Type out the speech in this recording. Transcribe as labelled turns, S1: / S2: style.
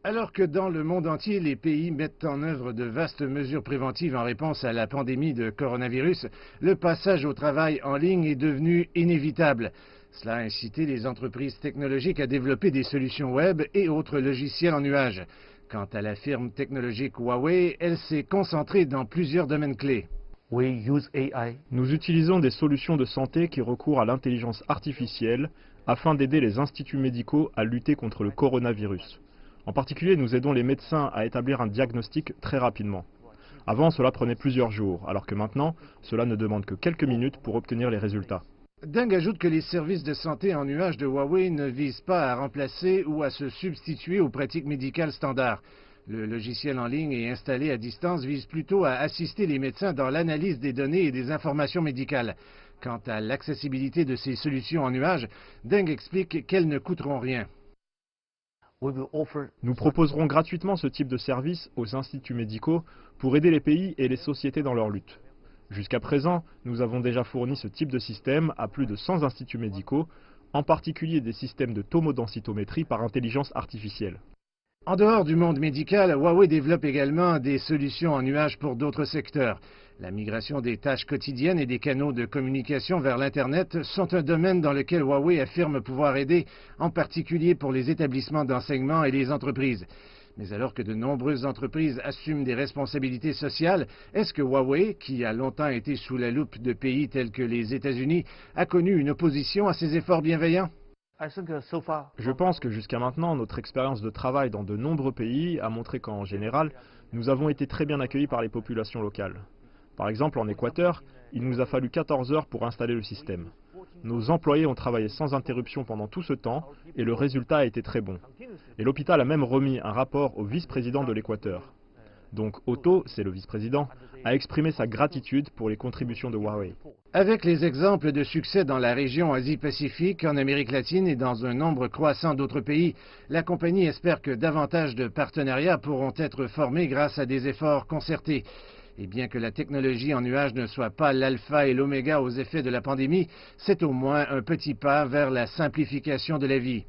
S1: Alors que dans le monde entier, les pays mettent en œuvre de vastes mesures préventives en réponse à la pandémie de coronavirus, le passage au travail en ligne est devenu inévitable. Cela a incité les entreprises technologiques à développer des solutions web et autres logiciels en nuage. Quant à la firme technologique Huawei, elle s'est concentrée dans plusieurs domaines clés.
S2: Nous utilisons des solutions de santé qui recourent à l'intelligence artificielle afin d'aider les instituts médicaux à lutter contre le coronavirus. En particulier, nous aidons les médecins à établir un diagnostic très rapidement. Avant, cela prenait plusieurs jours, alors que maintenant, cela ne demande que quelques minutes pour obtenir les résultats.
S1: Deng ajoute que les services de santé en nuage de Huawei ne visent pas à remplacer ou à se substituer aux pratiques médicales standards. Le logiciel en ligne et installé à distance vise plutôt à assister les médecins dans l'analyse des données et des informations médicales. Quant à l'accessibilité de ces solutions en nuage, Deng explique qu'elles ne coûteront rien.
S2: Nous proposerons gratuitement ce type de service aux instituts médicaux pour aider les pays et les sociétés dans leur lutte. Jusqu'à présent, nous avons déjà fourni ce type de système à plus de 100 instituts médicaux, en particulier des systèmes de tomodensitométrie par intelligence artificielle.
S1: En dehors du monde médical, Huawei développe également des solutions en nuage pour d'autres secteurs. La migration des tâches quotidiennes et des canaux de communication vers l'Internet sont un domaine dans lequel Huawei affirme pouvoir aider, en particulier pour les établissements d'enseignement et les entreprises. Mais alors que de nombreuses entreprises assument des responsabilités sociales, est-ce que Huawei, qui a longtemps été sous la loupe de pays tels que les États-Unis, a connu une opposition à ces efforts bienveillants?
S2: Je pense que jusqu'à maintenant, notre expérience de travail dans de nombreux pays a montré qu'en général, nous avons été très bien accueillis par les populations locales. Par exemple, en Équateur, il nous a fallu 14 heures pour installer le système. Nos employés ont travaillé sans interruption pendant tout ce temps et le résultat a été très bon. Et l'hôpital a même remis un rapport au vice-président de l'Équateur. Donc Otto, c'est le vice-président, a exprimé sa gratitude pour les contributions de Huawei.
S1: Avec les exemples de succès dans la région Asie-Pacifique, en Amérique latine et dans un nombre croissant d'autres pays, la compagnie espère que davantage de partenariats pourront être formés grâce à des efforts concertés. Et bien que la technologie en nuage ne soit pas l'alpha et l'oméga aux effets de la pandémie, c'est au moins un petit pas vers la simplification de la vie.